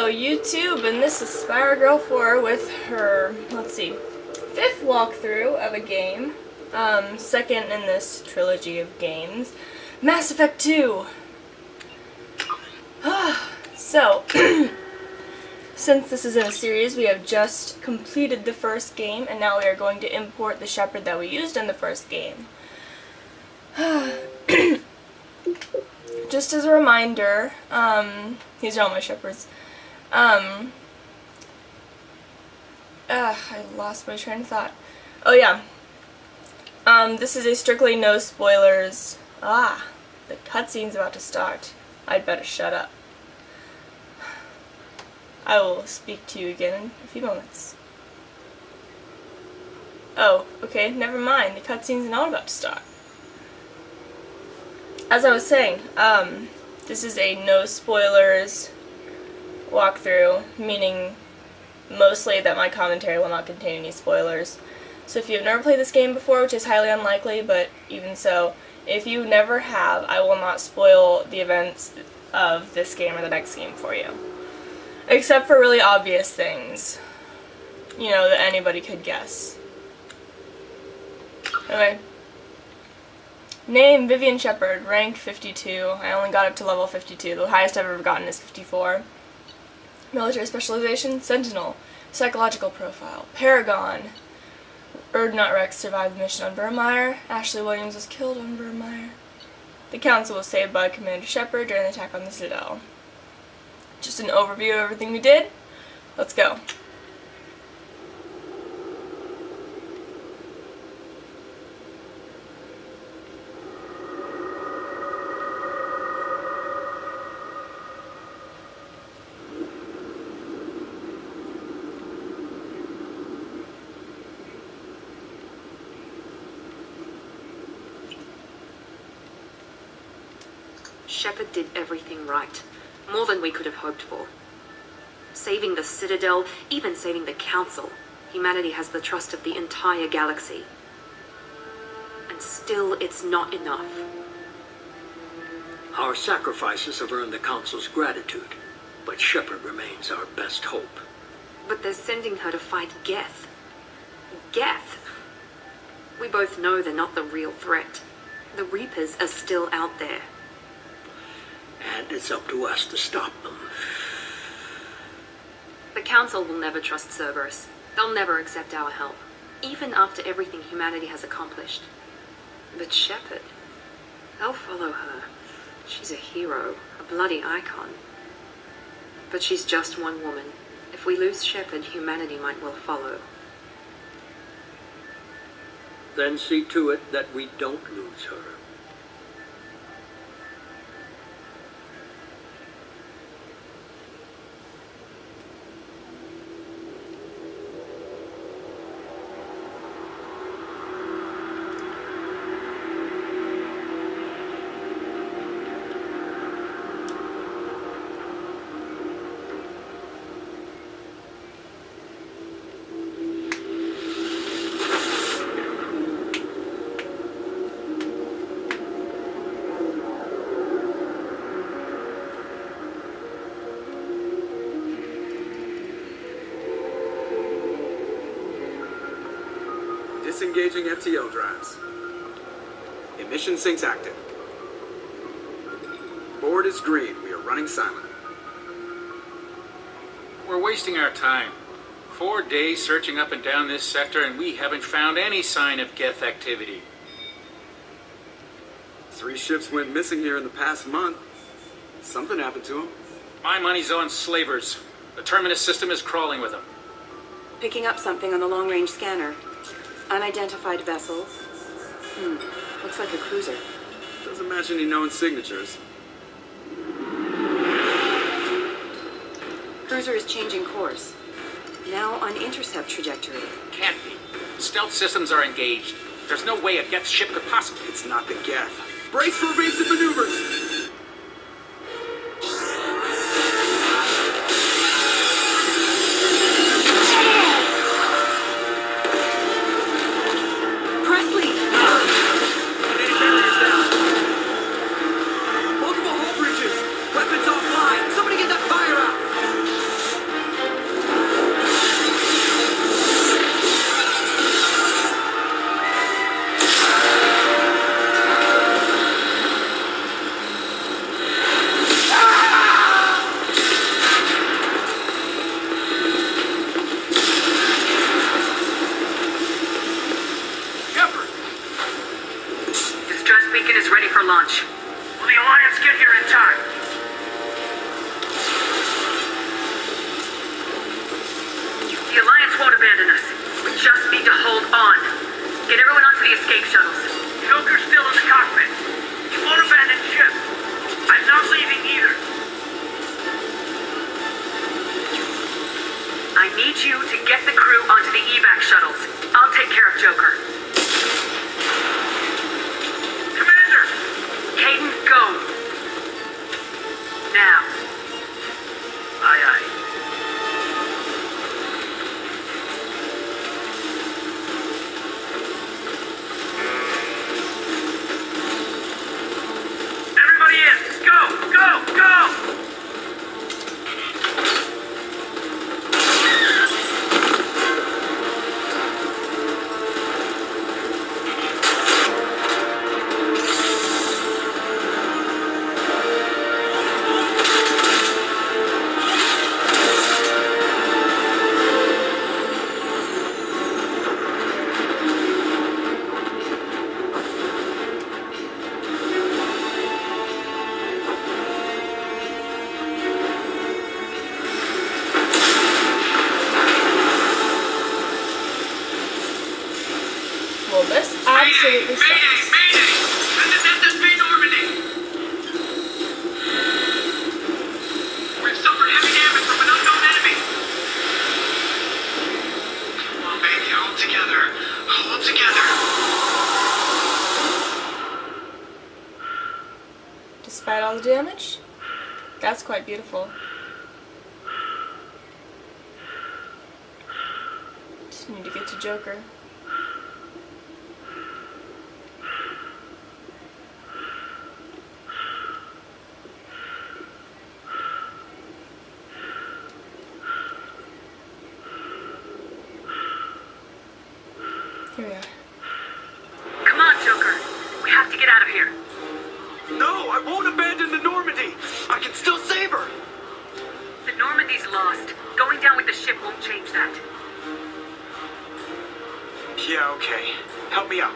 Hello YouTube, and this is Spire Girl 4 with her, let's see, 5th walkthrough of a game, second in this trilogy of games, Mass Effect 2. So, since this is in a series, we have just completed the first game, and now we are going to import the Shepard that we used in the first game. Just as a reminder, these are all my Shepards. I lost my train of thought. Oh yeah. This is a strictly no spoilers. The cutscene's about to start. I'd better shut up. I will speak to you again in a few moments. Oh, okay, never mind. The cutscene's not about to start. As I was saying, this is a no spoilers walkthrough, meaning mostly that my commentary will not contain any spoilers. So if you've never played this game before, which is highly unlikely, but even so, if you never have, I will not spoil the events of this game or the next game for you. Except for really obvious things, you know, that anybody could guess. Okay. Name, Vivian Shepard, rank 52. I only got up to level 52. The highest I've ever gotten is 54. Military specialization, Sentinel. Psychological profile, Paragon. Erdnut Rex survived the mission on Vermeer. Ashley Williams was killed on Vermeer. The Council was saved by Commander Shepard during the attack on the Citadel. Just an overview of everything we did. Let's go. Shepard did everything right. More than we could have hoped for. Saving the Citadel, even saving the Council. Humanity has the trust of the entire galaxy. And still, it's not enough. Our sacrifices have earned the Council's gratitude, but Shepard remains our best hope. But they're sending her to fight Geth. Geth! We both know they're not the real threat. The Reapers are still out there. And it's up to us to stop them. The Council will never trust Cerberus. They'll never accept our help, even after everything humanity has accomplished. But Shepard, they'll follow her. She's a hero, a bloody icon. But she's just one woman. If we lose Shepard, humanity might well follow. Then see to it that we don't lose her. Disengaging FTL drives. Emission sinks active. Board is green. We are running silent. We're wasting our time. 4 days searching up and down this sector, and we haven't found any sign of Geth activity. 3 ships went missing here in the past month. Something happened to them. My money's on slavers. The Terminus system is crawling with them. Picking up something on the long-range scanner. Unidentified vessel. Looks like a cruiser. Doesn't match any known signatures. Cruiser is changing course. Now on intercept trajectory. Can't be. Stealth systems are engaged. There's no way a Geth ship could possibly... It's not the Geth. Brace for evasive maneuvers! beacon is ready for launch. Will the Alliance get here in time? The Alliance won't abandon us. We just need to hold on. Get everyone onto the escape shuttles. Joker's still in the cockpit. He won't abandon ship. I'm not leaving either. I need you to get the crew onto the evac shuttles. I'll take care of Joker. Commander! Hayden, go. Now. Aye, aye. Everybody in! Go! Go! Go! Well, this absolutely sucks. Mayday! Send an SSB Normandy! We've suffered heavy damage from an unknown enemy! Come on, baby, hold together. Hold together. Despite all the damage, that's quite beautiful. Just need to get to Joker. Here we are. Come on, Joker. We have to get out of here. No, I won't abandon the Normandy. I can still save her. The Normandy's lost. Going down with the ship won't change that. Yeah, okay. Help me up.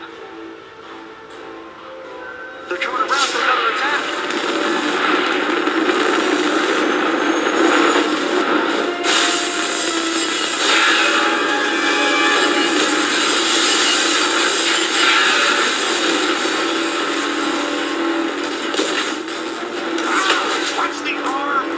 They're coming around for another attack. Watch the arm.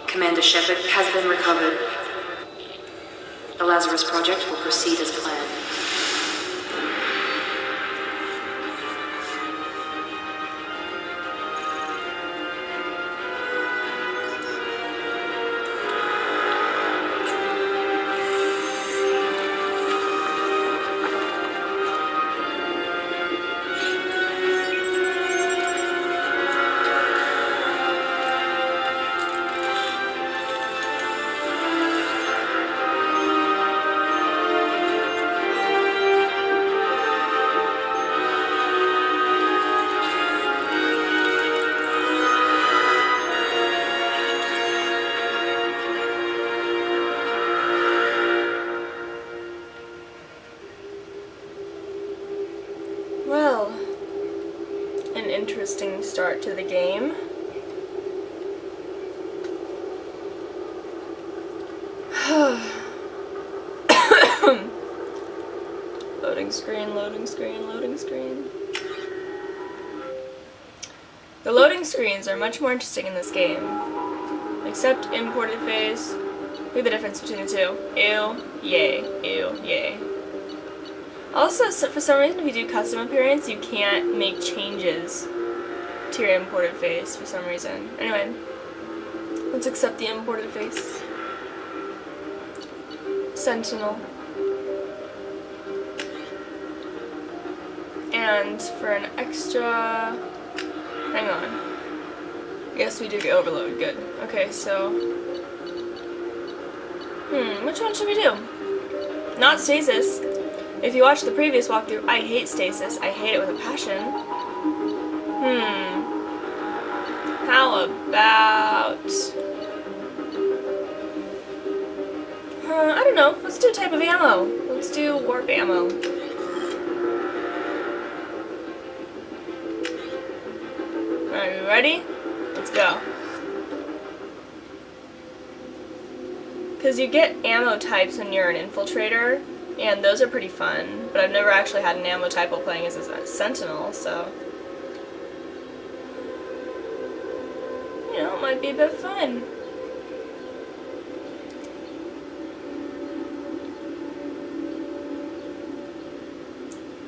Commander Shepard has been recovered. The Lazarus Project will proceed as planned. Well, an interesting start to the game. Loading screen, loading screen, loading screen. The loading screens are much more interesting in this game. Except imported phase. Look at the difference between the two. Ew, yay, ew, yay. Also, for some reason, if you do custom appearance, you can't make changes to your imported face for some reason. Anyway, let's accept the imported face. Sentinel. And for an extra... Hang on. Yes, we do get overload. Good. Okay, so... which one should we do? Not stasis. If you watch the previous walkthrough, I hate stasis. I hate it with a passion. How about... I don't know. Let's do a type of ammo. Let's do warp ammo. Are you ready? Let's go. Because you get ammo types when you're an infiltrator, and those are pretty fun, but I've never actually had an ammo type while playing as a sentinel, so... You know, it might be a bit fun.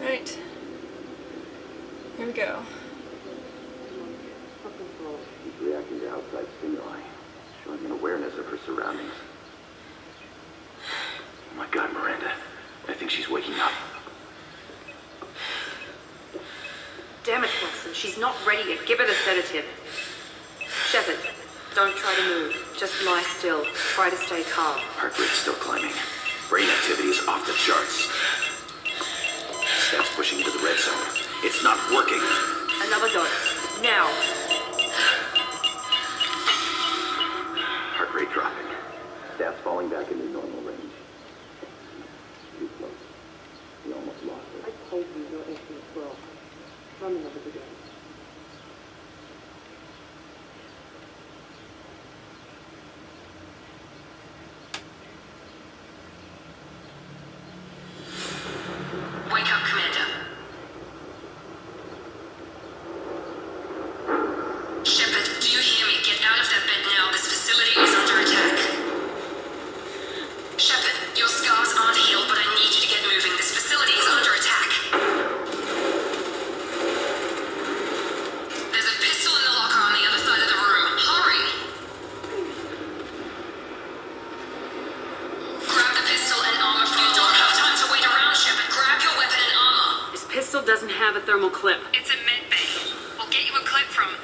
Alright. Here we go. She's reacting to outside stimuli, showing an awareness of her surroundings. Oh my God, Miranda. I think she's waking up. Damn it, Watson. She's not ready yet. Give her the sedative. Shepard, don't try to move. Just lie still. Try to stay calm. Heart rate's still climbing. Brain activity is off the charts. Steps pushing into the red zone. It's not working. Another dose. Now. Heart rate dropping. Stats falling back into normal range. Too close. We almost lost her. I told you your AC is broke. Run another video. Wake up, Commander. Shepard, do you hear me? Get out of that bed now. This facility is under attack. Shepard, your scars aren't healed, but I need you to get moving. This facility is under attack. There's a pistol in the locker on the other side of the room. Hurry! Grab the pistol and armor from the door. You don't have time to wait around, Shepard. Grab your weapon and armor. This pistol doesn't have a thermal clip. It's a med bay. We'll get you a clip from...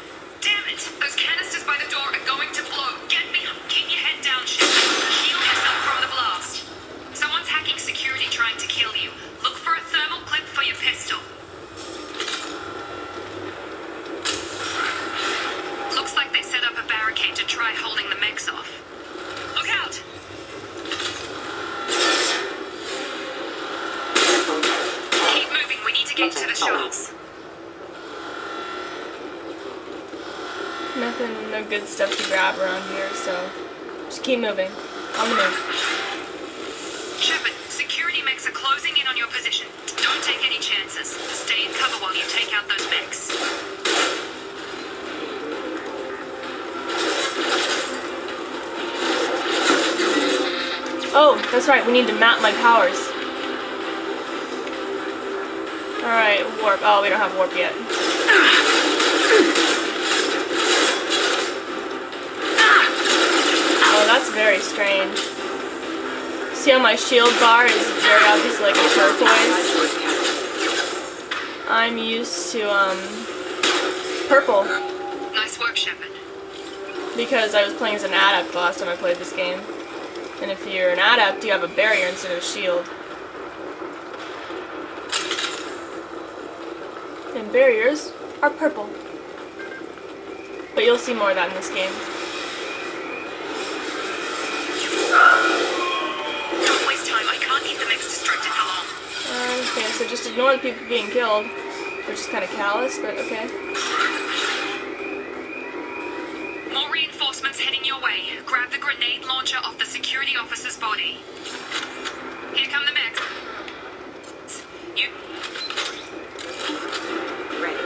Damn it! Those canisters by the door are going to blow. Get me... Keep your head down, Shepard. Shield yourself from the blast. Someone's hacking security trying to kill you. Look for a thermal clip for your pistol. Looks like they set up a barricade to try holding the mechs off. Look out! Keep moving. We need to get to the shuttles. Nothing, no good stuff to grab around here, so just keep moving. On the move. Shepard, security mechs are closing in on your position. Don't take any chances. Stay in cover while you take out those mechs. Oh, that's right, we need to map my powers. Alright, warp. Oh, we don't have warp yet. Oh, that's very strange. See how my shield bar is very obviously like a turquoise? I'm used to, purple. Nice work, Shepard. Because I was playing as an adept the last time I played this game. And if you're an adept, you have a barrier instead of a shield. And barriers are purple. But you'll see more of that in this game. Don't waste time. I can't keep the mechs distracted for long. Okay, so just ignore the people being killed. Which is kind of callous, but okay. More reinforcements heading your way. Grab the grenade launcher off the security officer's body. Here come the mechs. You... Ready.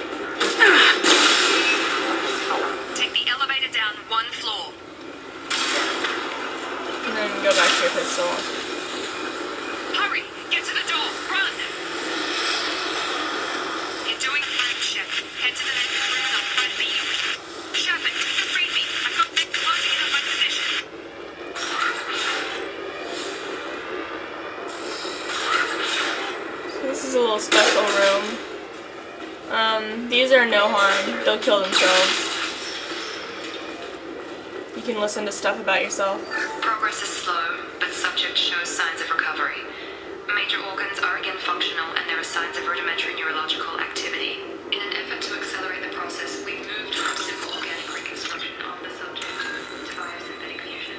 Take the elevator down 1 floor. And then go back to your pistol. Hurry! Get to the door! Run! You're doing fine, Shep. Head to the next room and I'll try to beat you. Shepard, read me. I've got Nick closing in on my position. So this is a little special room. These are no harm. They'll kill themselves. You can listen to stuff about yourself. Progress is slow, but subject shows signs of recovery. Major organs are again functional, and there are signs of rudimentary neurological activity. In an effort to accelerate the process, we've moved from simple organic reconstruction of the subject to biosynthetic fusion.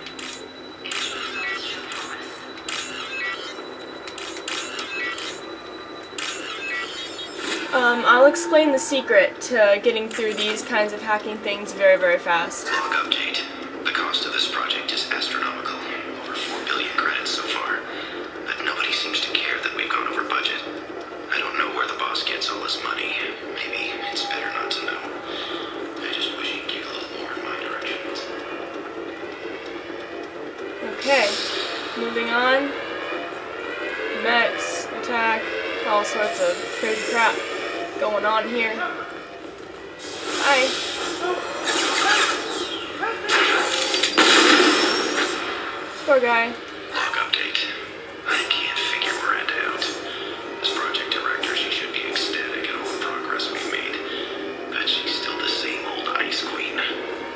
Initial results show promise. I'll explain the secret to getting through these kinds of hacking things very, very fast. Log update. The cost of this project is astronomical. Over 4 billion credits so far. But nobody seems to care that we've gone over budget. I don't know where the boss gets all this money. Maybe it's better not to know. I just wish he'd give a little more in my direction. Okay, moving on. Mechs, attack, all sorts of crazy crap going on here. Hi. Poor guy. Log update. I can't figure Miranda out. As project director, she should be ecstatic at all the progress we've made. But she's still the same old ice queen.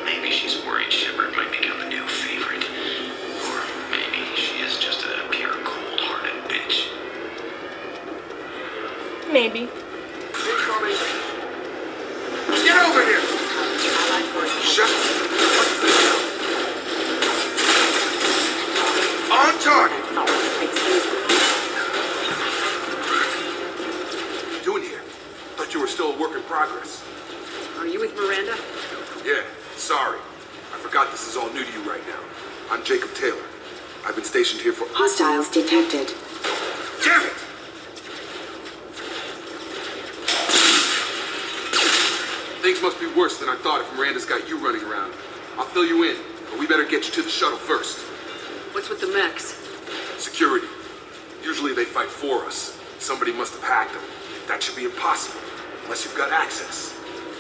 Maybe she's worried Shepard might become a new favorite. Or maybe she is just a pure cold-hearted bitch. Maybe. Get over here! Shut on target! What are you doing here? Thought you were still a work in progress. Are you with Miranda? Yeah, sorry. I forgot this is all new to you right now. I'm Jacob Taylor. I've been stationed here for... Hostiles detected. Damn it! Things must be worse than I thought if Miranda's got you running around. I'll fill you in, but we better get you to the shuttle first. What's with the mechs? Security. Usually they fight for us. Somebody must have hacked them. That should be impossible, unless you've got access.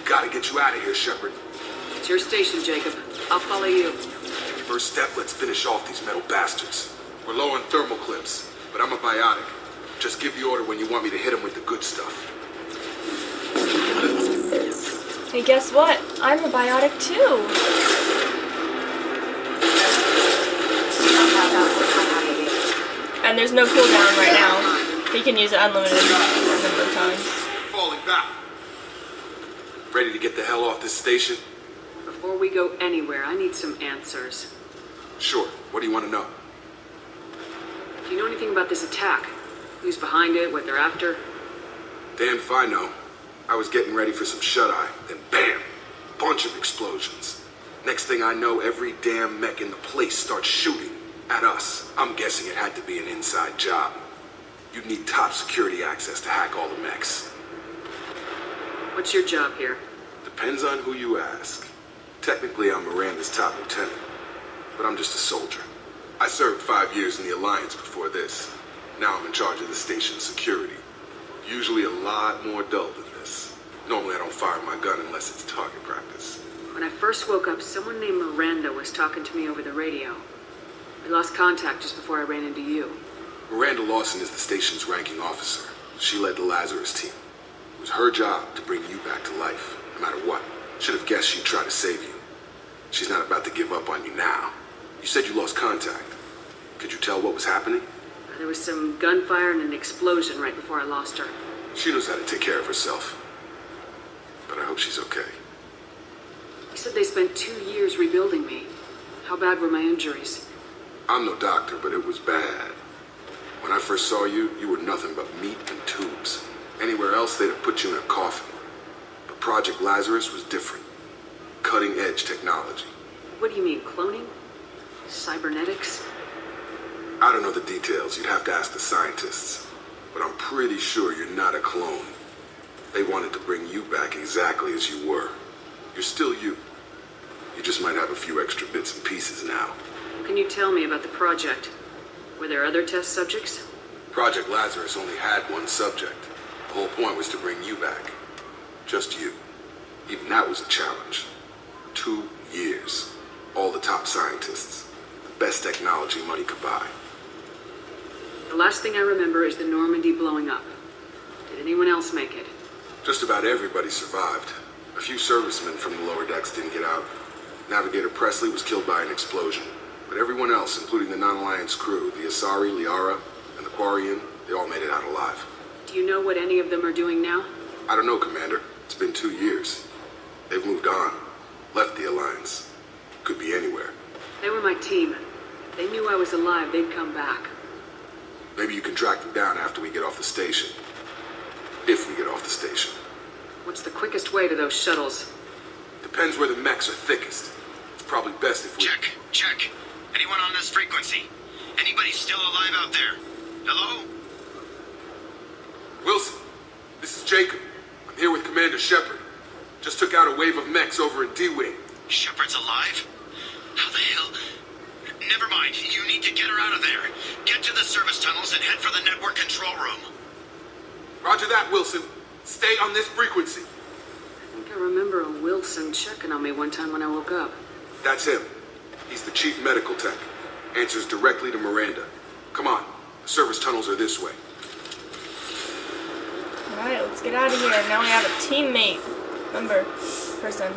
Gotta get you out of here, Shepard. It's your station, Jacob. I'll follow you. First step, let's finish off these metal bastards. We're low on thermal clips, but I'm a biotic. Just give the order when you want me to hit them with the good stuff. Hey, guess what? I'm a biotic too. And there's no cooldown right now. He can use it unlimited number of times. Falling back. Ready to get the hell off this station? Before we go anywhere, I need some answers. Sure. What do you want to know? Do you know anything about this attack? Who's behind it, what they're after? Damn if I know. I was getting ready for some shut-eye, then bam! Bunch of explosions. Next thing I know, every damn mech in the place starts shooting at us. I'm guessing it had to be an inside job. You'd need top security access to hack all the mechs. What's your job here? Depends on who you ask. Technically, I'm Miranda's top lieutenant, but I'm just a soldier. I served 5 years in the Alliance before this. Now I'm in charge of the station's security. Usually a lot more dull than this. Normally I don't fire my gun unless it's target practice. When I first woke up, someone named Miranda was talking to me over the radio. We lost contact just before I ran into you. Miranda Lawson is the station's ranking officer. She led the Lazarus team. It was her job to bring you back to life, no matter what. Should have guessed she'd try to save you. She's not about to give up on you now. You said you lost contact. Could you tell what was happening? There was some gunfire and an explosion right before I lost her. She knows how to take care of herself. But I hope she's okay. You said they spent 2 years rebuilding me. How bad were my injuries? I'm no doctor, but it was bad. When I first saw you, you were nothing but meat and tubes. Anywhere else, they'd have put you in a coffin. But Project Lazarus was different. Cutting-edge technology. What do you mean, cloning? Cybernetics? I don't know the details. You'd have to ask the scientists. But I'm pretty sure you're not a clone. They wanted to bring you back exactly as you were. You're still you. You just might have a few extra bits and pieces now. Can you tell me about the project? Were there other test subjects? Project Lazarus only had one subject. The whole point was to bring you back. Just you. Even that was a challenge. 2 years. All the top scientists. The best technology money could buy. The last thing I remember is the Normandy blowing up. Did anyone else make it? Just about everybody survived. A few servicemen from the lower decks didn't get out. Navigator Presley was killed by an explosion. But everyone else, including the non-Alliance crew, the Asari, Liara, and the Quarian, they all made it out alive. Do you know what any of them are doing now? I don't know, Commander. It's been 2 years. They've moved on. Left the Alliance. Could be anywhere. They were my team. If they knew I was alive, they'd come back. Maybe you can track them down after we get off the station. If we get off the station. What's the quickest way to those shuttles? Depends where the mechs are thickest. It's probably best if we... Check. Anyone on this frequency? Anybody still alive out there? Hello? Wilson, this is Jacob. I'm here with Commander Shepard. Just took out a wave of mechs over in D-Wing. Shepard's alive? How the hell? Never mind. You need to get her out of there. Get to the service tunnels and head for the network control room. Roger that, Wilson. Stay on this frequency. I think I remember a Wilson checking on me one time when I woke up. That's him. He's the chief medical tech. Answers directly to Miranda. Come on. The service tunnels are this way. Alright, let's get out of here. Now we have a teammate. Person.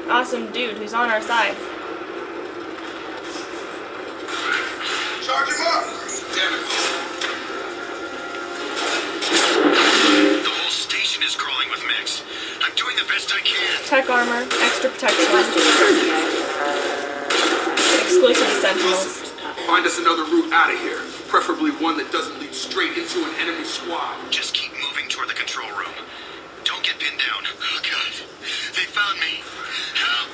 Awesome dude who's on our side. Charge him up! Damn it. The whole station is crawling with mechs. I'm doing the best I can. Tech armor, extra protection. Exclusive to Sentinels. Find us another route out of here. Preferably one that doesn't lead straight into an enemy squad. Just keep moving toward the control room. Don't get pinned down. Oh, God. They found me. Help!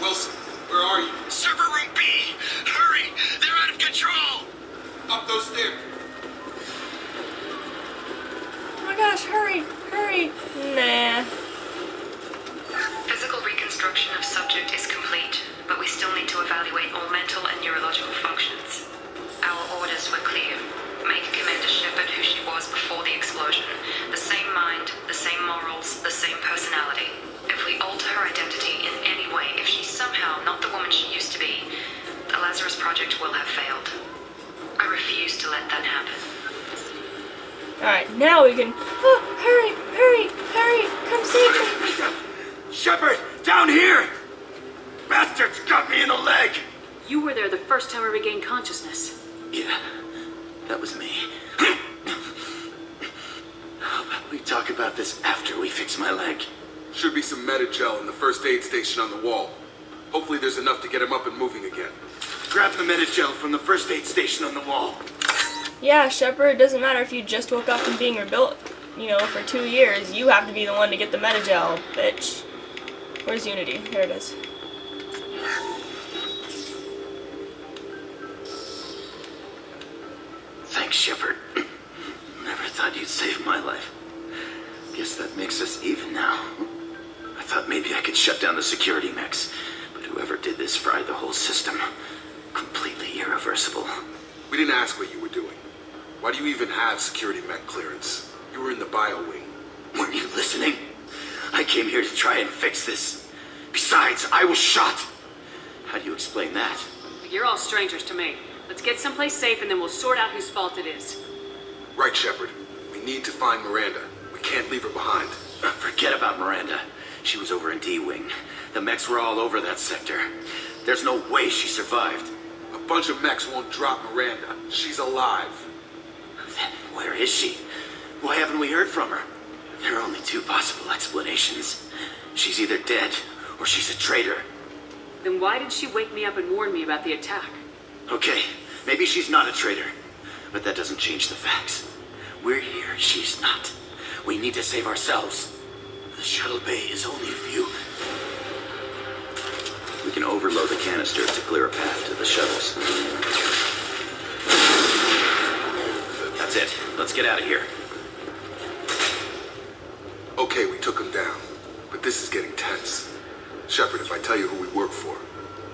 Wilson, where are you? Server room B! Hurry! They're out of control! Up those stairs. Oh my gosh, hurry! Nah. Physical reconstruction of subject is complete, but we still need to evaluate all mental and neurological functions. Our orders were clear. Make Commander Shepard who she was before the explosion. The same mind, the same morals, the same personality. If we alter her identity in any way, if she's somehow not the woman she used to be, the Lazarus Project will have failed. I refuse to let that happen. Alright, now we can... Oh, hurry! Come save me! Shepard! Down here! Bastards got me in the leg! You were there the first time I regained consciousness. Yeah, that was me. How about we talk about this after we fix my leg? Should be some Metagel in the first aid station on the wall. Hopefully there's enough to get him up and moving again. Grab the Metagel from the first aid station on the wall. Yeah, Shepard, it doesn't matter if you just woke up from being rebuilt, for 2 years. You have to be the one to get the Metagel, bitch. Where's Unity? Here it is. Thanks, Shepard. Never thought you'd save my life. Guess that makes us even now. I thought maybe I could shut down the security mechs, but whoever did this fried the whole system. Completely irreversible. We didn't ask what you were doing. Why do you even have security mech clearance? You were in the bio wing. Weren't you listening? I came here to try and fix this. Besides, I was shot. How do you explain that? You're all strangers to me. Let's get someplace safe and then we'll sort out whose fault it is. Right, Shepard. We need to find Miranda. We can't leave her behind. Forget about Miranda. She was over in D-Wing. The mechs were all over that sector. There's no way she survived. A bunch of mechs won't drop Miranda. She's alive. Then where is she? Why haven't we heard from her? There are only two possible explanations. She's either dead or she's a traitor. Then why did she wake me up and warn me about the attack? Okay, maybe she's not a traitor, but that doesn't change the facts. We're here, she's not. We need to save ourselves. The shuttle bay is only a few. We can overload the canister to clear a path to the shuttles. That's it. Let's get out of here. Okay, we took him down. But this is getting tense. Shepard, if I tell you who we work for,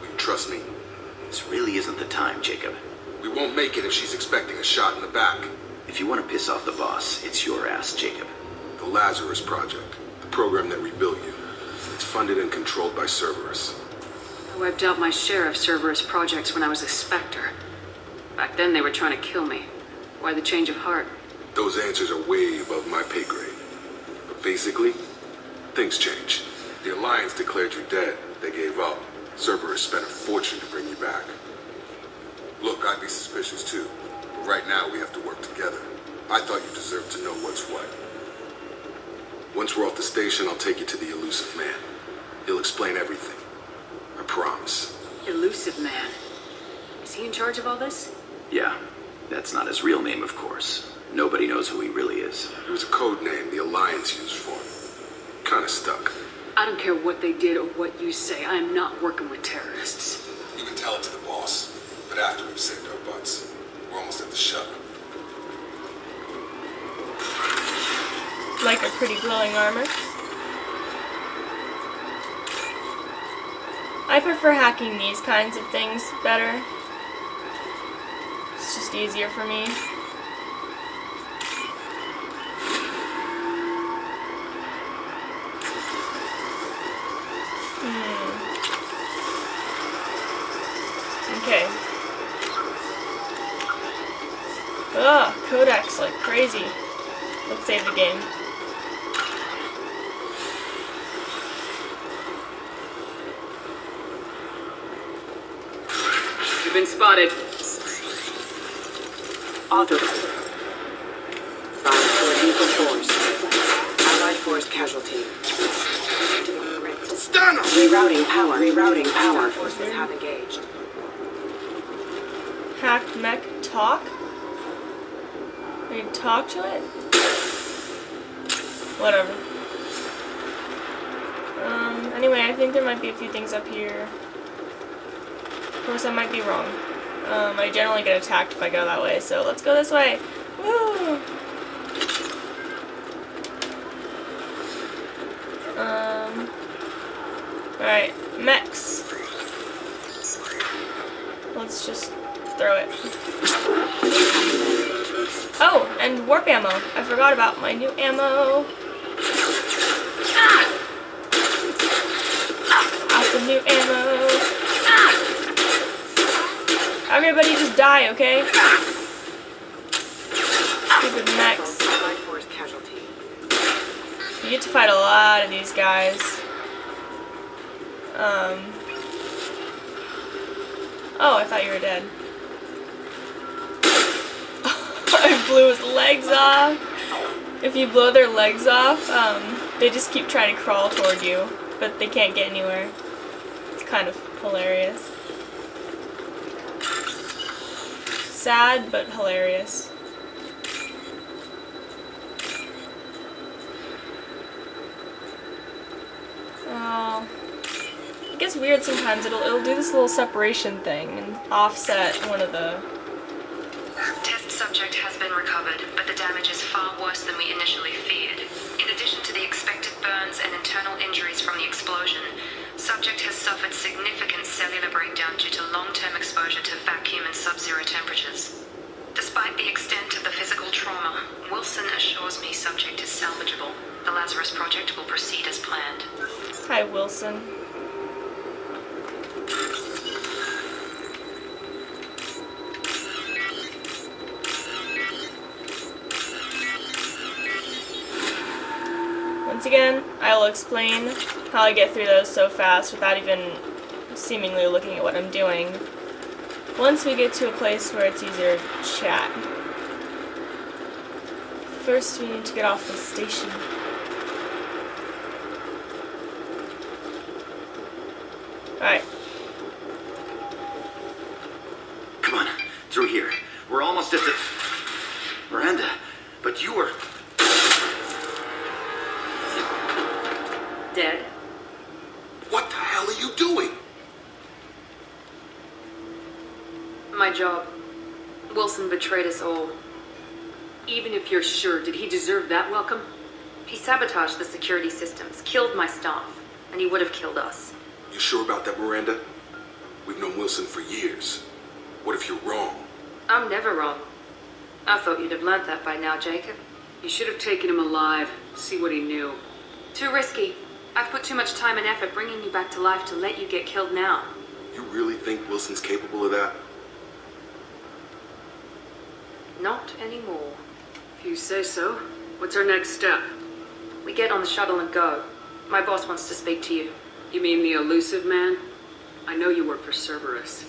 will you trust me? This really isn't the time, Jacob. We won't make it if she's expecting a shot in the back. If you want to piss off the boss, it's your ass, Jacob. The Lazarus Project, the program that rebuilt you. It's funded and controlled by Cerberus. I wiped out my share of Cerberus projects when I was a Spectre. Back then they were trying to kill me. Why the change of heart? Those answers are way above my pay grade. But basically, things change. The Alliance declared you dead. They gave up. Cerberus spent a fortune to bring you back. Look, I'd be suspicious too. But right now, we have to work together. I thought you deserved to know what's what. Once we're off the station, I'll take you to the Elusive Man. He'll explain everything. I promise. Elusive Man. Is he in charge of all this? Yeah, that's not his real name, of course. Nobody knows who he really is. It was a code name the Alliance used for him. Kinda stuck. I don't care what they did or what you say. I am not working with terrorists. You can tell it to the boss, but after we've saved our butts. We're almost at the shuttle. Like a pretty glowing armor. I prefer hacking these kinds of things better. It's just easier for me. Okay. Ugh, codecs like crazy. Let's save the game. You've been spotted. Authorized. Bound for lethal force. Allied force casualty. Stand up! Rerouting power. Rerouting power. Forces have engaged. Hack mech talk? They talk to it? Whatever. Anyway, I think there might be a few things up here. Of course, I might be wrong. I generally get attacked if I go that way, so let's go this way. Woo! Alright, mechs. Let's just throw it. Oh, and warp ammo. I forgot about my new ammo. Awesome new ammo. Everybody just die, okay? Stupid mechs. Allied force casualty. You get to fight a lot of these guys. Oh, I thought you were dead. I blew his legs off. If you blow their legs off, they just keep trying to crawl toward you, but they can't get anywhere. It's kind of hilarious. Sad, but hilarious. Oh. It gets weird sometimes. It'll do this little separation thing and offset one of the... Test subject has been recovered, but the damage is far worse than we initially feared. In addition to the expected burns and internal injuries from the explosion, subject has suffered significant cellular breakdown due to long-term exposure to vacuum and sub-zero temperatures. Despite the extent of the physical trauma, Wilson assures me subject is salvageable. The Lazarus Project will proceed as planned. Hi, Wilson. Once again, I will explain how I get through those so fast without even seemingly looking at what I'm doing. Once we get to a place where it's easier to chat. First, we need to get off the station. Alright. Come on, through here. We're almost at the... Miranda, but job. Wilson betrayed us all. Even if you're sure, did he deserve that welcome? He sabotaged the security systems, killed my staff, and he would have killed us. You sure about that, Miranda? We've known Wilson for years. What if you're wrong? I'm never wrong. I thought you'd have learned that by now, Jacob. You should have taken him alive, see what he knew. Too risky. I've put too much time and effort bringing you back to life to let you get killed now. You really think Wilson's capable of that? Not anymore. If you say so. What's our next step? We get on the shuttle and go. My boss wants to speak to you. You mean the elusive man? I know you work for Cerberus.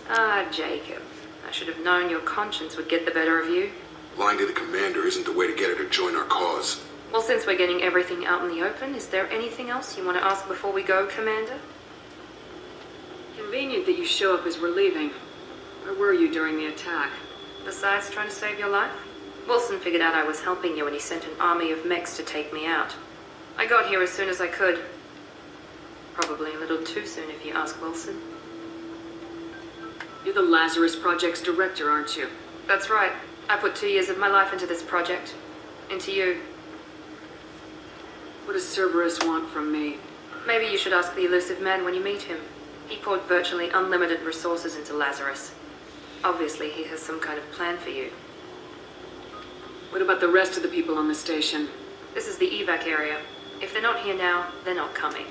Ah, Jacob. I should have known your conscience would get the better of you. Lying to the commander isn't the way to get her to join our cause. Well, since we're getting everything out in the open, is there anything else you want to ask before we go, Commander? Convenient that you show up as we're leaving. Where were you during the attack? Besides trying to save your life? Wilson figured out I was helping you and he sent an army of mechs to take me out. I got here as soon as I could. Probably a little too soon if you ask Wilson. You're the Lazarus Project's director, aren't you? That's right. I put 2 years of my life into this project. Into you. What does Cerberus want from me? Maybe you should ask the elusive man when you meet him. He poured virtually unlimited resources into Lazarus. Obviously, he has some kind of plan for you. What about the rest of the people on the station? This is the evac area. If they're not here now, they're not coming.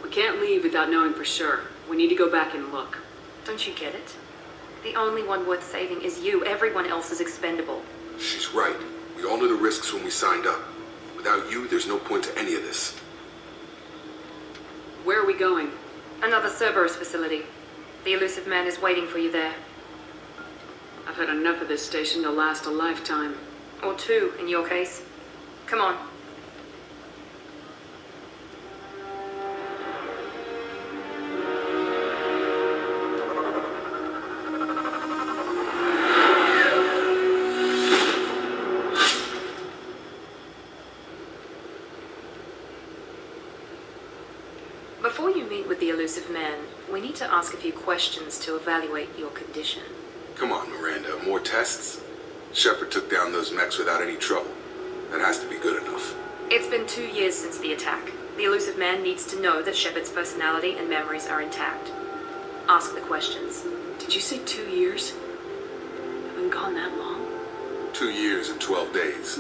We can't leave without knowing for sure. We need to go back and look. Don't you get it? The only one worth saving is you. Everyone else is expendable. She's right. We all knew the risks when we signed up. Without you, there's no point to any of this. Where are we going? Another Cerberus facility. The elusive man is waiting for you there. I've had enough of this station to last a lifetime. Or 2, in your case. Come on. Before you meet with the elusive man, we need to ask a few questions to evaluate your condition. Come on, Miranda. More tests? Shepard took down those mechs without any trouble. That has to be good enough. It's been 2 years since the attack. The elusive man needs to know that Shepard's personality and memories are intact. Ask the questions. Did you say 2 years? I've been gone that long? 2 years and 12 days.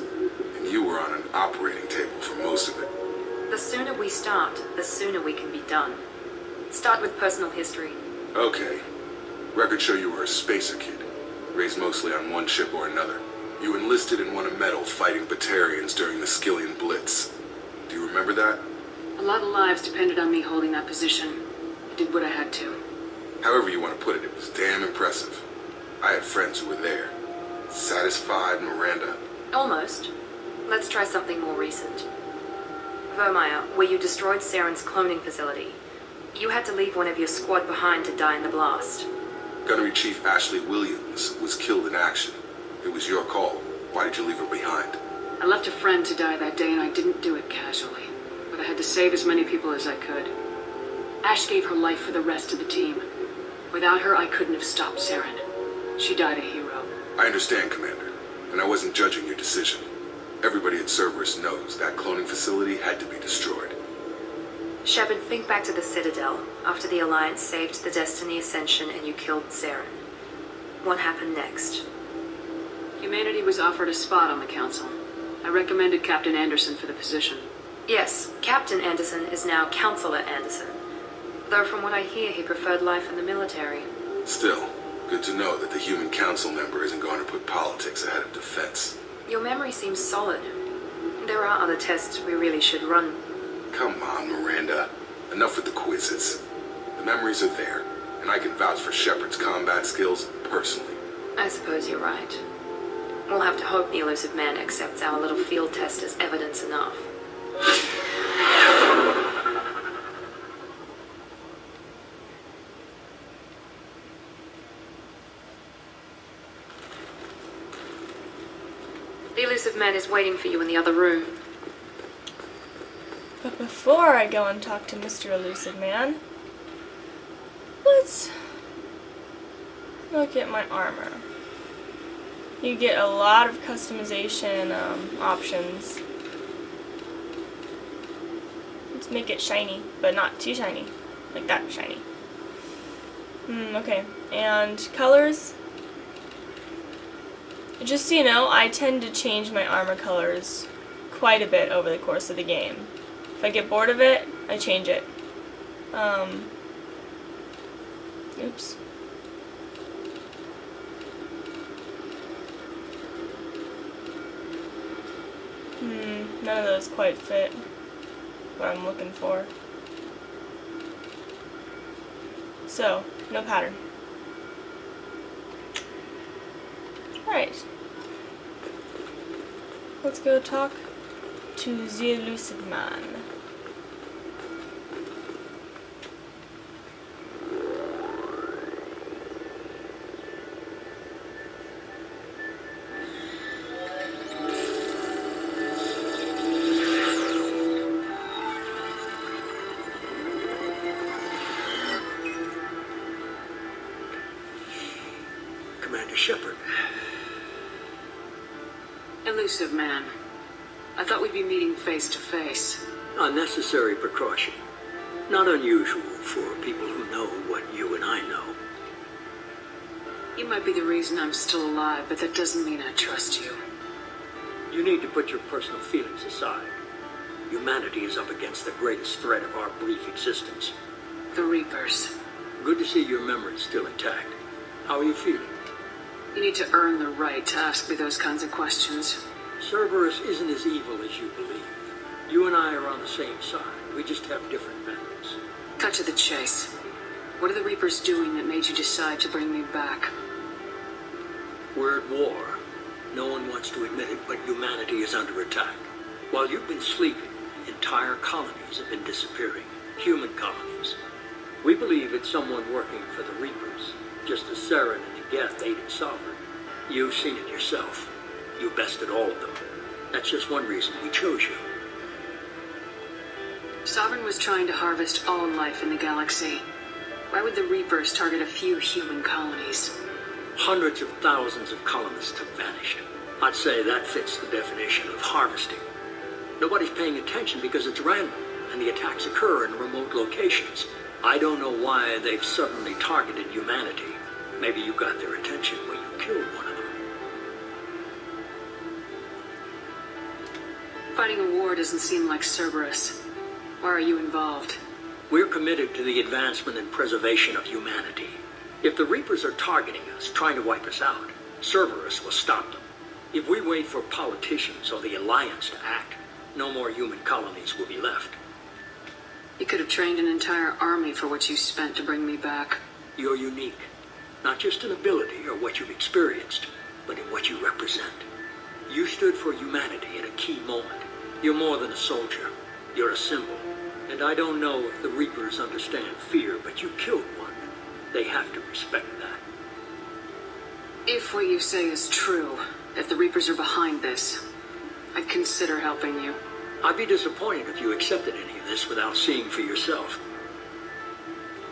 And you were on an operating table for most of it. The sooner we start, the sooner we can be done. Start with personal history. Okay. Records show you were a spacer kid. Raised mostly on one ship or another. You enlisted and won a medal fighting Batarians during the Skillian Blitz. Do you remember that? A lot of lives depended on me holding that position. I did what I had to. However you want to put it, it was damn impressive. I had friends who were there. Satisfied, Miranda? Almost. Let's try something more recent. Vermeer, where you destroyed Saren's cloning facility. You had to leave one of your squad behind to die in the blast. Gunnery Chief Ashley Williams was killed in action. It was your call. Why did you leave her behind? I left a friend to die that day and I didn't do it casually. But I had to save as many people as I could. Ash gave her life for the rest of the team. Without her, I couldn't have stopped Saren. She died a hero. I understand, Commander. And I wasn't judging your decision. Everybody at Cerberus knows that cloning facility had to be destroyed. Shepard, think back to the Citadel, after the Alliance saved the Destiny Ascension and you killed Saren. What happened next? Humanity was offered a spot on the Council. I recommended Captain Anderson for the position. Yes, Captain Anderson is now Counselor Anderson. Though from what I hear, he preferred life in the military. Still, good to know that the human council member isn't going to put politics ahead of defense. Your memory seems solid. There are other tests we really should run. Come on, Miranda. Enough with the quizzes. The memories are there, and I can vouch for Shepard's combat skills personally. I suppose you're right. We'll have to hope the elusive man accepts our little field test as evidence enough. The elusive man is waiting for you in the other room. But before I go and talk to Mr. Elusive Man, let's Look at my armor. You get a lot of customization options. Let's make it shiny, but not too shiny. Like that shiny. Okay, and colors. Just so you know, I tend to change my armor colors quite a bit over the course of the game. If I get bored of it, I change it. Oops. None of those quite fit what I'm looking for. So, no pattern. Alright. Let's go talk to the elusive man. Shepard. Elusive man. I thought we'd be meeting face to face. A necessary precaution. Not unusual for people who know what you and I know. You might be the reason I'm still alive, but that doesn't mean I trust you. You need to put your personal feelings aside. Humanity is up against the greatest threat of our brief existence. The Reapers. Good to see your memory's still intact. How are you feeling? You need to earn the right to ask me those kinds of questions. Cerberus isn't as evil as you believe. You and I are on the same side. We just have different methods. Cut to the chase. What are the Reapers doing that made you decide to bring me back? We're at war. No one wants to admit it, but humanity is under attack. While you've been sleeping, entire colonies have been disappearing. Human colonies. We believe it's someone working for the Reapers, just as Saren and the Geth aided Sovereign. You've seen it yourself. You bested all of them. That's just one reason we chose you. Sovereign was trying to harvest all life in the galaxy. Why would the Reapers target a few human colonies? Hundreds of thousands of colonists have vanished. I'd say that fits the definition of harvesting. Nobody's paying attention because it's random, and the attacks occur in remote locations. I don't know why they've suddenly targeted humanity. Maybe you got their attention when you killed one of them. Fighting a war doesn't seem like Cerberus. Why are you involved? We're committed to the advancement and preservation of humanity. If the Reapers are targeting us, trying to wipe us out, Cerberus will stop them. If we wait for politicians or the Alliance to act, no more human colonies will be left. You could have trained an entire army for what you spent to bring me back. You're unique. Not just in ability or what you've experienced, but in what you represent. You stood for humanity at a key moment. You're more than a soldier. You're a symbol. And I don't know if the Reapers understand fear, but you killed one. They have to respect that. If what you say is true, if the Reapers are behind this, I'd consider helping you. I'd be disappointed if you accepted any of this without seeing for yourself.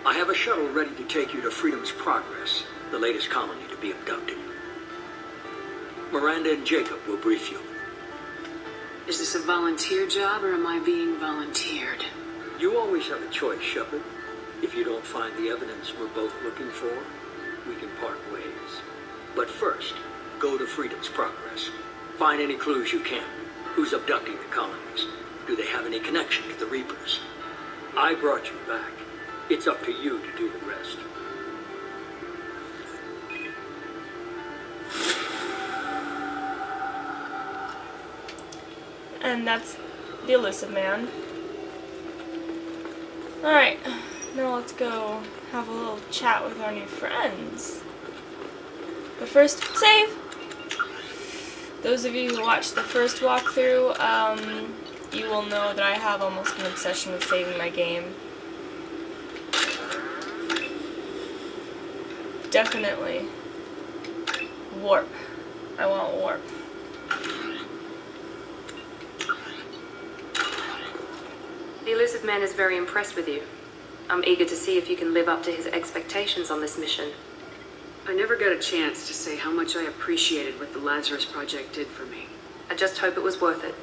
I have a shuttle ready to take you to Freedom's Progress, the latest colony to be abducted. Miranda and Jacob will brief you. Is this a volunteer job, or am I being volunteered? You always have a choice, Shepard. If you don't find the evidence we're both looking for, we can part ways. But first, go to Freedom's Progress. Find any clues you can. Who's abducting the colonies? Do they have any connection to the Reapers? I brought you back. It's up to you to do the rest. And that's the elusive man. Alright, now let's go have a little chat with our new friends. But first, save! Those of you who watched the first walkthrough, you will know that I have almost an obsession with saving my game. Definitely. Warp. I want warp. The elusive man is very impressed with you. I'm eager to see if you can live up to his expectations on this mission. I never got a chance to say how much I appreciated what the Lazarus Project did for me. I just hope it was worth it.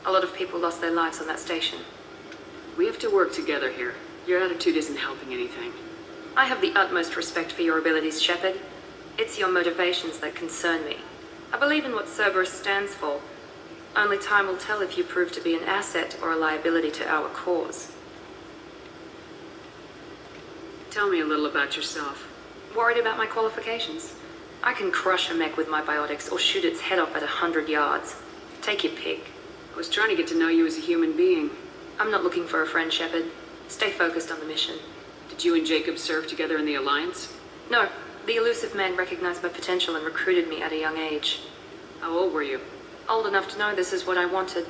A lot of people lost their lives on that station. We have to work together here. Your attitude isn't helping anything. I have the utmost respect for your abilities, Shepard. It's your motivations that concern me. I believe in what Cerberus stands for. Only time will tell if you prove to be an asset or a liability to our cause. Tell me a little about yourself. Worried about my qualifications? I can crush a mech with my biotics or shoot its head off at 100 yards. Take your pick. I was trying to get to know you as a human being. I'm not looking for a friend, Shepard. Stay focused on the mission. Did you and Jacob serve together in the Alliance? No. The elusive man recognized my potential and recruited me at a young age. How old were you? Old enough to know this is what I wanted.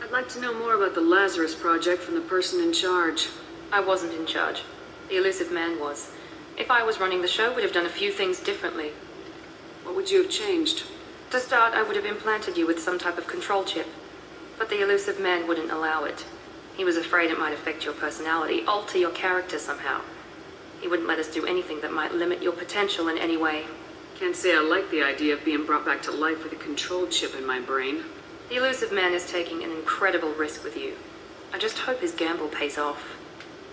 I'd like to know more about the Lazarus Project from the person in charge. I wasn't in charge. The elusive man was. If I was running the show, we'd have done a few things differently. What would you have changed? To start, I would have implanted you with some type of control chip. But the elusive man wouldn't allow it. He was afraid it might affect your personality, alter your character somehow. He wouldn't let us do anything that might limit your potential in any way. Can't say I like the idea of being brought back to life with a control chip in my brain. The elusive man is taking an incredible risk with you. I just hope his gamble pays off.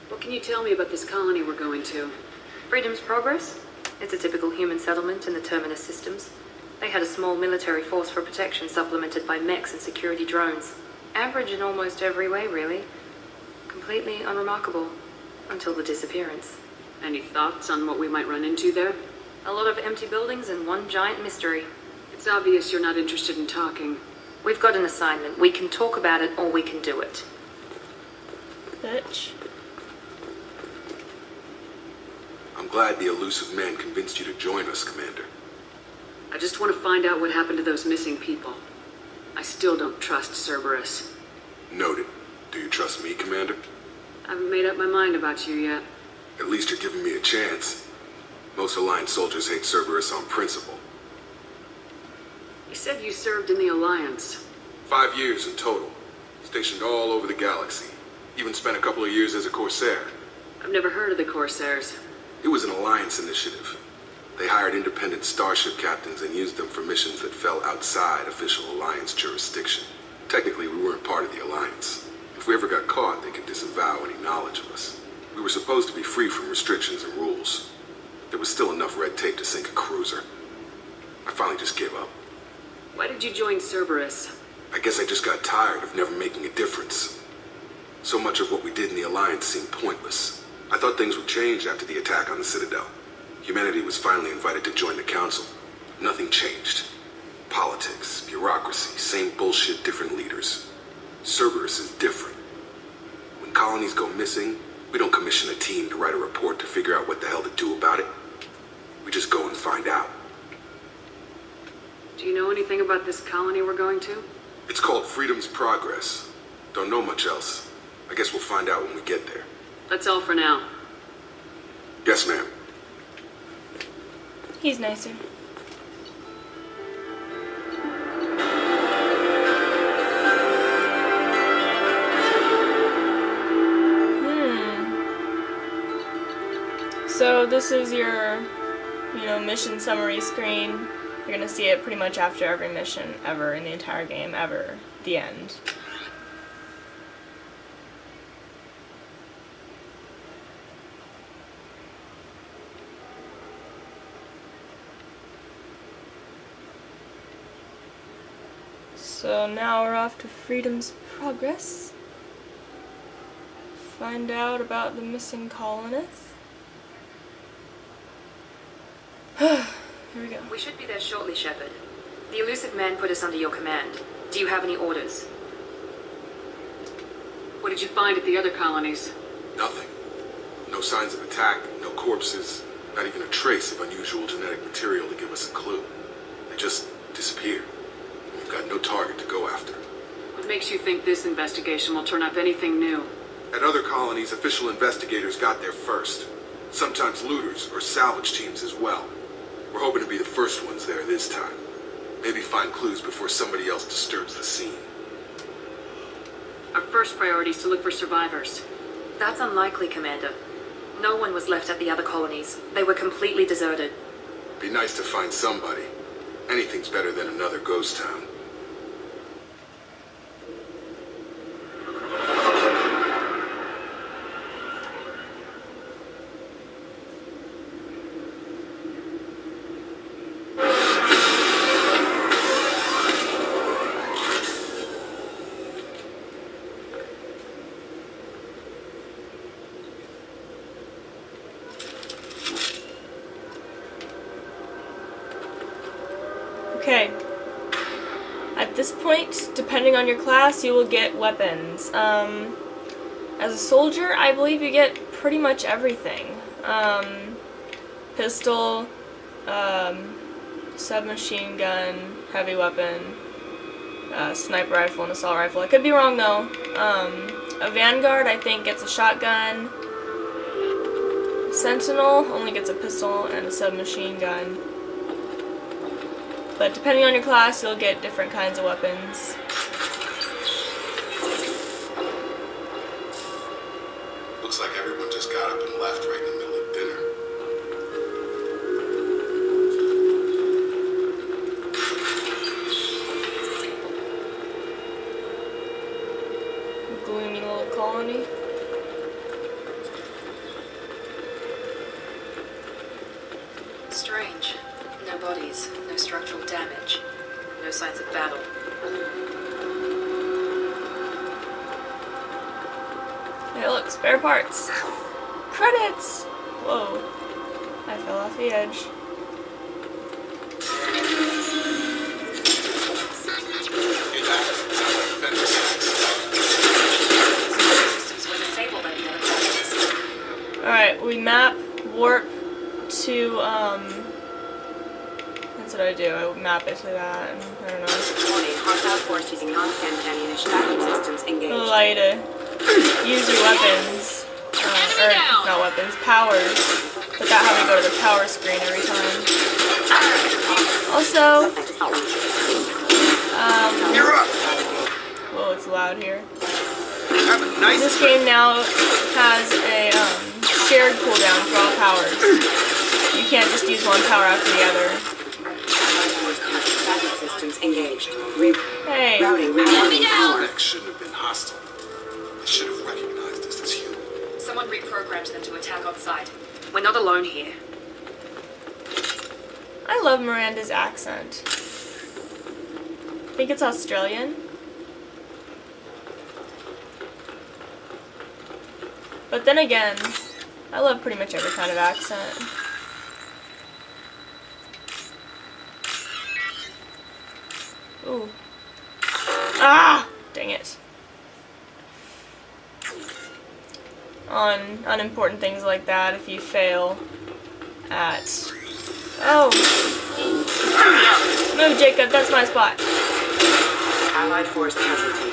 What can you tell me about this colony we're going to? Freedom's Progress? It's a typical human settlement in the Terminus systems. They had a small military force for protection supplemented by mechs and security drones. Average in almost every way, really. Completely unremarkable. Until the disappearance. Any thoughts on what we might run into there? A lot of empty buildings and one giant mystery. It's obvious you're not interested in talking. We've got an assignment. We can talk about it or we can do it. Bitch. I'm glad the elusive man convinced you to join us, Commander. I just want to find out what happened to those missing people. I still don't trust Cerberus. Noted. Do you trust me, Commander? I haven't made up my mind about you yet. At least you're giving me a chance. Most Alliance soldiers hate Cerberus on principle. You said you served in the Alliance. 5 years in total. Stationed all over the galaxy. Even spent a couple of years as a Corsair. I've never heard of the Corsairs. It was an Alliance initiative. They hired independent starship captains and used them for missions that fell outside official Alliance jurisdiction. Technically, we weren't part of the Alliance. If we ever got caught, they could disavow any knowledge of us. We were supposed to be free from restrictions and rules. There was still enough red tape to sink a cruiser. I finally just gave up. Why did you join Cerberus? I guess I just got tired of never making a difference. So much of what we did in the Alliance seemed pointless. I thought things would change after the attack on the Citadel. Humanity was finally invited to join the Council. Nothing changed. Politics, bureaucracy, same bullshit, different leaders. Cerberus is different. When colonies go missing, we don't commission a team to write a report to figure out what the hell to do about it. We just go and find out. Do you know anything about this colony we're going to? It's called Freedom's Progress. Don't know much else. I guess we'll find out when we get there. That's all for now. Yes, ma'am. He's nicer. So this is your, mission summary screen. You're gonna see it pretty much after every mission ever in the entire game, ever. The end. So now we're off to Freedom's Progress. Find out about the missing colonists. Here we go. We should be there shortly, Shepard. The elusive man put us under your command. Do you have any orders? What did you find at the other colonies? Nothing. No signs of attack, no corpses, not even a trace of unusual genetic material to give us a clue. They just disappeared. We've got no target to go after. What makes you think this investigation will turn up anything new? At other colonies, official investigators got there first. Sometimes looters or salvage teams as well. We're hoping to be the first ones there this time. Maybe find clues before somebody else disturbs the scene. Our first priority is to look for survivors. That's unlikely, Commander. No one was left at the other colonies. They were completely deserted. Be nice to find somebody. Anything's better than another ghost town. Okay. At this point, depending on your class, you will get weapons. As a soldier, I believe you get pretty much everything. Pistol, submachine gun, heavy weapon, sniper rifle, and assault rifle. I could be wrong though. A vanguard, I think, gets a shotgun. Sentinel only gets a pistol and a submachine gun. But depending on your class, you'll get different kinds of weapons. Looks like everyone just got up and left right in the middle of dinner. Gloomy little colony. Strange. No bodies, no structural damage, no signs of battle. Hey look, spare parts. Credits! Whoa. I fell off the edge. Alright, we map warp to, that's what I do. I map it to that, and I don't know. Warning, hostile force using non-scan ammunition tracking systems engaged. Allow you to use your weapons, or not weapons, powers, without having to go to the power screen every time. Also, whoa, it's loud here. This game now has a shared cooldown for all powers. You can't just use one power after the other. Systems engaged. Hey. That shouldn't have been hostile. They should have recognized us as human. Someone reprogrammed them to attack on sight. We're not alone here. I love Miranda's accent. I think it's Australian. But then again, I love pretty much every kind of accent. Ooh. Ah! Dang it. On unimportant things like that, if you fail at... Oh! Move, Jacob, that's my spot. Allied force casualty.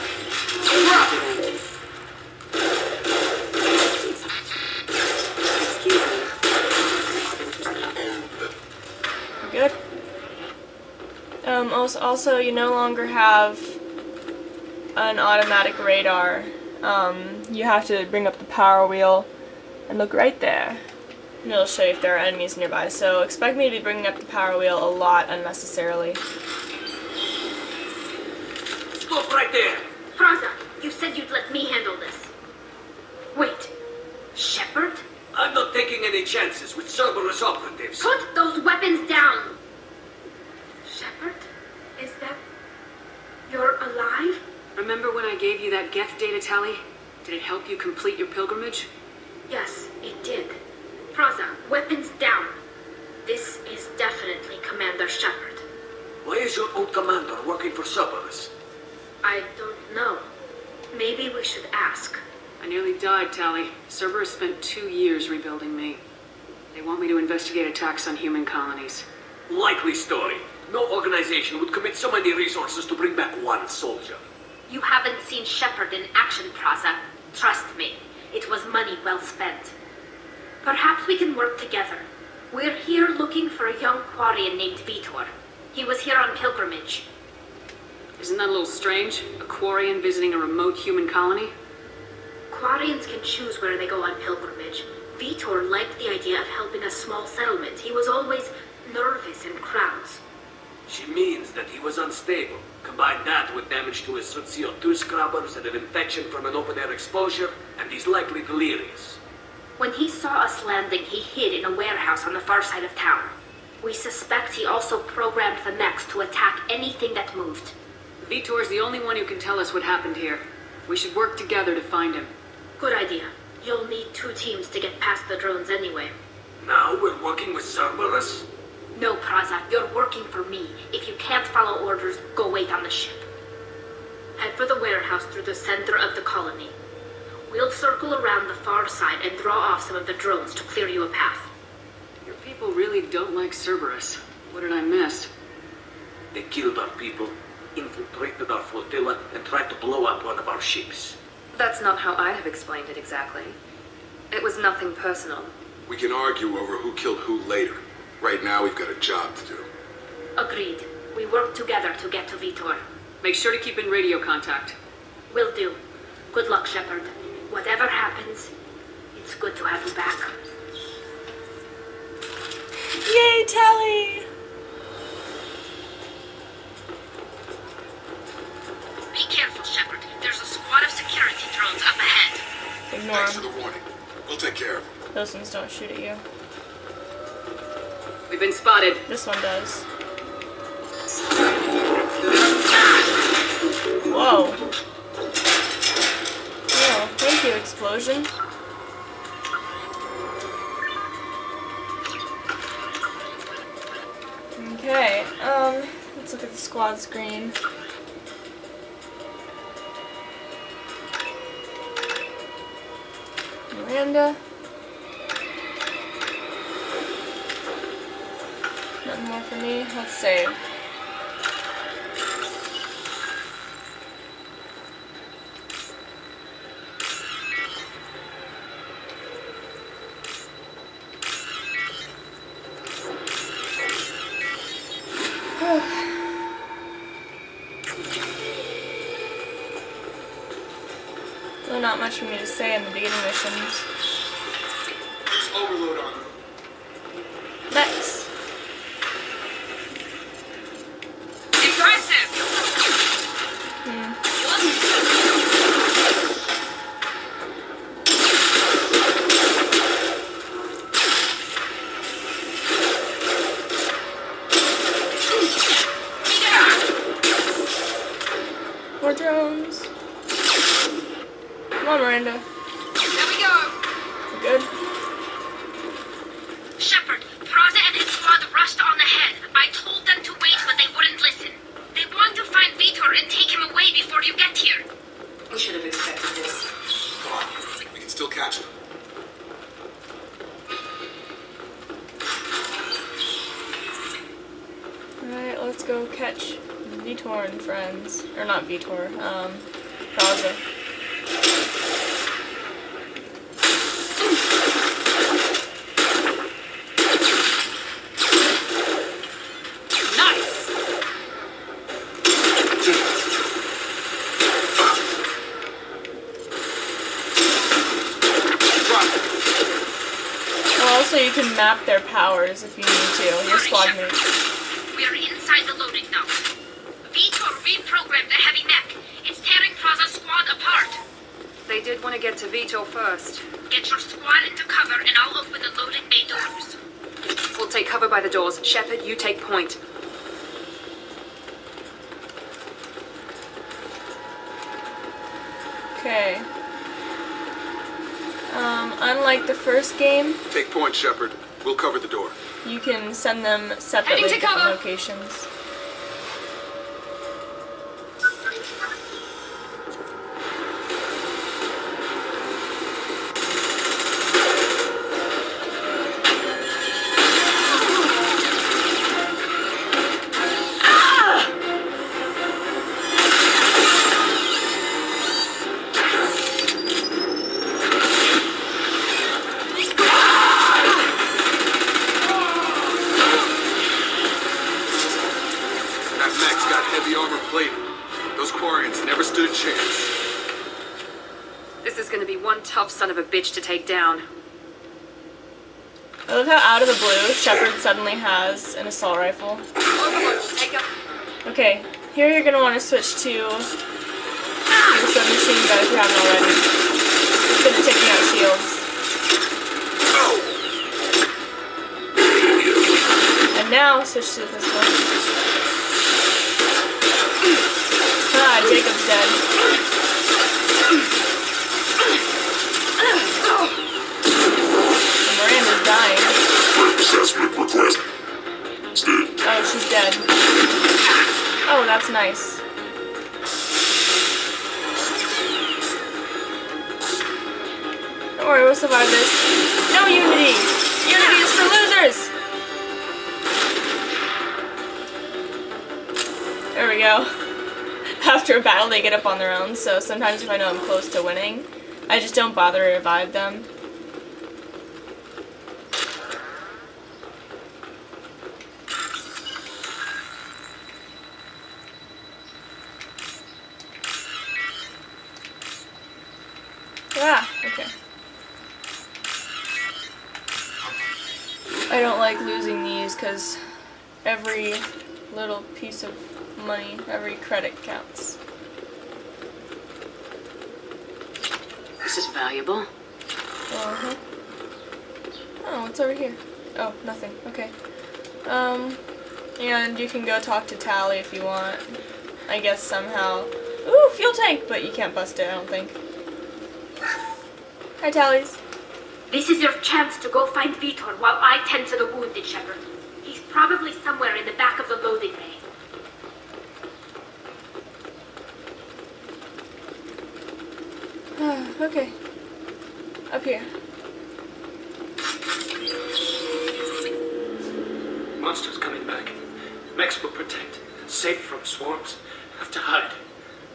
Good. Also, you no longer have an automatic radar. You have to bring up the power wheel and look right there. And it'll show you if there are enemies nearby. So expect me to be bringing up the power wheel a lot unnecessarily. Stop right there! Fraza, you said you'd let me handle this. Wait, Shepard? I'm not taking any chances with Cerberus operatives. Put those weapons down! Shepard? Is that... You're alive? Remember when I gave you that Geth data tally? Did it help you complete your pilgrimage? Yes, it did. Fraza, weapons down. This is definitely Commander Shepard. Why is your old commander working for Cerberus? I don't know. Maybe we should ask. I nearly died, Tally. Cerberus spent 2 years rebuilding me. They want me to investigate attacks on human colonies. Likely story. No organization would commit so many resources to bring back one soldier. You haven't seen Shepard in action, Fraza. Trust me, it was money well spent. Perhaps we can work together. We're here looking for a young Quarian named Vitor. He was here on pilgrimage. Isn't that a little strange? A Quarian visiting a remote human colony? Quarians can choose where they go on pilgrimage. Vitor liked the idea of helping a small settlement. He was always nervous in crowds. She means that he was unstable. Combine that with damage to his CO2 scrubbers and an infection from an open-air exposure, and he's likely delirious. When he saw us landing, he hid in a warehouse on the far side of town. We suspect he also programmed the mechs to attack anything that moved. Vitor's the only one who can tell us what happened here. We should work together to find him. Good idea. You'll need 2 teams to get past the drones anyway. Now we're working with Cerberus? No, Praza, you're working for me. If you can't follow orders, go wait on the ship. Head for the warehouse through the center of the colony. We'll circle around the far side and draw off some of the drones to clear you a path. Your people really don't like Cerberus. What did I miss? They killed our people, infiltrated our flotilla, and tried to blow up one of our ships. That's not how I'd have explained it exactly. It was nothing personal. We can argue over who killed who later. Right now, we've got a job to do. Agreed. We work together to get to Vitor. Make sure to keep in radio contact. Will do. Good luck, Shepard. Whatever happens, it's good to have you back. Yay, Tally! Be careful, Shepard. There's a squad of security drones up ahead. Ignore Thanks for them. the warning. We'll take care of them. Those ones don't shoot at you. We've been spotted. This one does. Whoa. Oh, thank you, explosion. Okay, let's look at the squad screen. Miranda. Nothing more for me. Let's save. Really not much for me to say in the beginning missions. There's overload on them. Nice. Impressive! More drones. Come on, Miranda. There we go! You good? Shepard, Praza and his squad rushed on ahead. I told them to wait, but they wouldn't listen. They want to find Vitor and take him away before you get here. We should have expected this. Come on. We can still catch them. Alright, let's go catch Vitor and friends. Or not Vitor, Praza. Also, you can map their powers if you need to. Your squad mates. We are inside the loading now. Vitor reprogrammed the heavy mech. It's tearing Praza's squad apart. They did want to get to Vitor first. Get your squad into cover and I'll open the loading bay doors. We'll take cover by the doors. Shepard, you take point. Okay. Unlike the first game, Take point, Shepard. We'll cover the door. you can send them separately to Heading to different cover. locations. That mech's got heavy armor plated. Those Quarians never stood a chance. This is going to be one tough son of a bitch to take down. I love how out of the blue, Shepard suddenly has an assault rifle. Okay, here you're gonna want to switch to the submachine gun if you haven't already. It's gonna take me out shields. And now switch to this one. Ah, Jacob's dead. And Miranda's dying. Oh, she's dead. Oh, that's nice. Don't worry, we'll survive this. No unity! Unity is for losers! There we go. After a battle, they get up on their own, so sometimes if I know I'm close to winning, I just don't bother to revive them. Ah, okay. I don't like losing these because every little piece of money, every credit counts. This is valuable. Uh-huh. Oh, what's over here? Oh, nothing. Okay. And you can go talk to Tally if you want. I guess somehow. Ooh, fuel tank! But you can't bust it, I don't think. Hi, Tallies. This is your chance to go find Vitor while I tend to the wounded, Shepard. He's probably somewhere in the back of the loading bay. Okay. Up here. Monsters coming back. Mex will protect. Safe from swarms. Have to hide.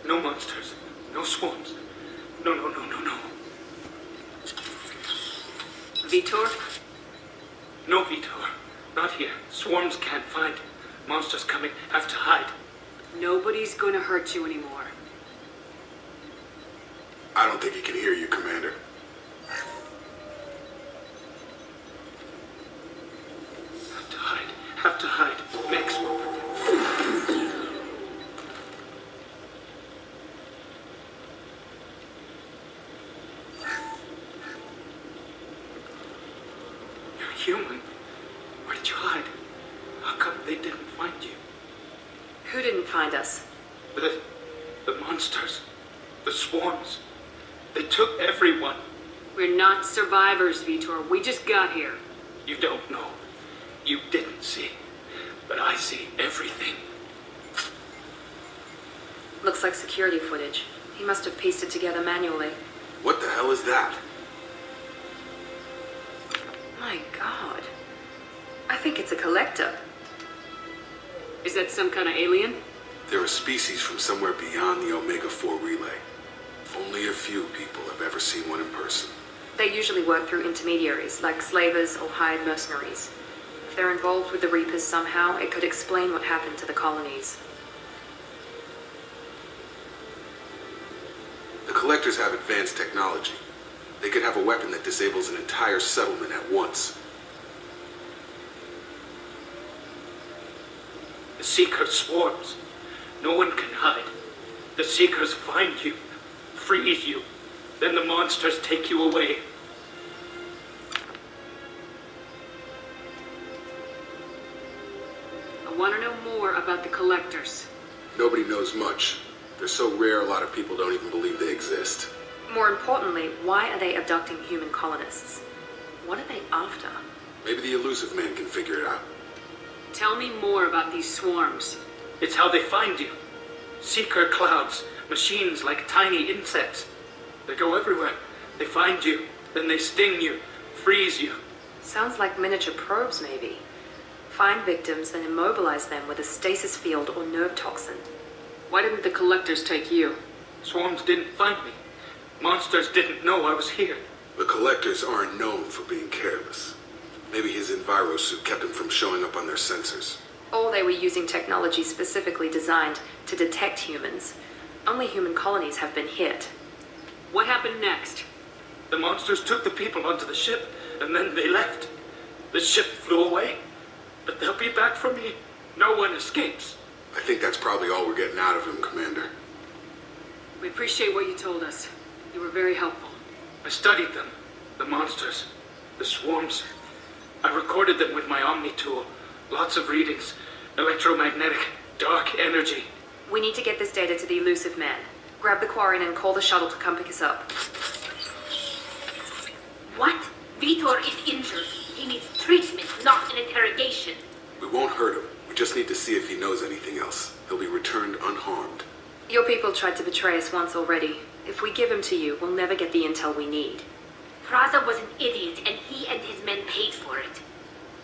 No monsters. No swarms. No. Vitor? No, Vitor. Not here. Swarms can't find. Monsters coming. Have to hide. Nobody's gonna hurt you anymore. I don't think he can hear you, Commander. Have to hide. Have to hide. Mex will protect. You're human. Where did you hide? How come they didn't find you? Who didn't find us? The monsters. The swarms. They took everyone. We're not survivors, Vitor. We just got here. You don't know. You didn't see. But I see everything. Looks like security footage. He must have pieced it together manually. What the hell is that? My God. I think it's a collector. Is that some kind of alien? They're a species from somewhere beyond the Omega-4 relay. Only a few people have ever seen one in person. They usually work through intermediaries, like slavers or hired mercenaries. If they're involved with the Reapers somehow, it could explain what happened to the colonies. The collectors have advanced technology. They could have a weapon that disables an entire settlement at once. The Seeker swarms. No one can hide. The Seekers find you, freeze you. Then the monsters take you away. I want to know more about the collectors. Nobody knows much. They're so rare, a lot of people don't even believe they exist. More importantly, why are they abducting human colonists? What are they after? Maybe the elusive man can figure it out. Tell me more about these swarms. It's how they find you. Seeker clouds, machines like tiny insects. They go everywhere. They find you, then they sting you, freeze you. Sounds like miniature probes, maybe. Find victims, then immobilize them with a stasis field or nerve toxin. Why didn't the collectors take you? Swarms didn't find me. Monsters didn't know I was here. The collectors aren't known for being careless. Maybe his enviro suit kept him from showing up on their sensors. Or they were using technology specifically designed to detect humans. Only human colonies have been hit. What happened next? The monsters took the people onto the ship, and then they left. The ship flew away, but they'll be back for me. No one escapes. I think that's probably all we're getting out of him, Commander. We appreciate what you told us. You were very helpful. I studied them. The monsters. The swarms. I recorded them with my Omni tool. Lots of readings. Electromagnetic. Dark energy. We need to get this data to the elusive man. Grab the Quarian and call the shuttle to come pick us up. What? Vitor is injured. He needs treatment, not an interrogation. We won't hurt him. We just need to see if he knows anything else. He'll be returned unharmed. Your people tried to betray us once already. If we give him to you, we'll never get the intel we need. Praza was an idiot, and he and his men paid for it.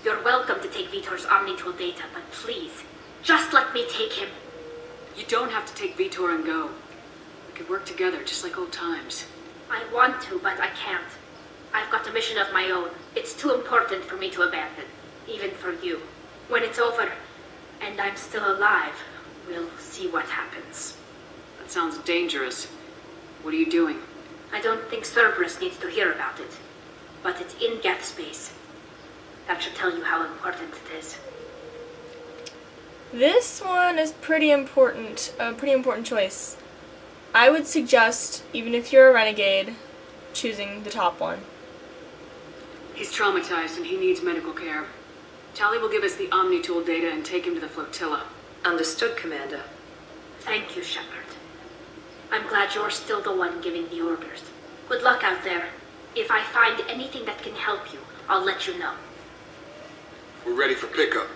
You're welcome to take Vitor's Omnitool data, but please, just let me take him. You don't have to take Vitor and go. We could work together, just like old times. I want to, but I can't. I've got a mission of my own. It's too important for me to abandon, even for you. When it's over, and I'm still alive, we'll see what happens. That sounds dangerous. What are you doing? I don't think Cerberus needs to hear about it, but it's in gap space. That should tell you how important it is. This one is pretty important, a pretty important choice. I would suggest, even if you're a renegade, choosing the top one. He's traumatized and he needs medical care. Tally will give us the Omnitool data and take him to the flotilla. Understood, Commander. Thank you, Shepard. I'm glad you're still the one giving the orders. Good luck out there. If I find anything that can help you, I'll let you know. We're ready for pickup.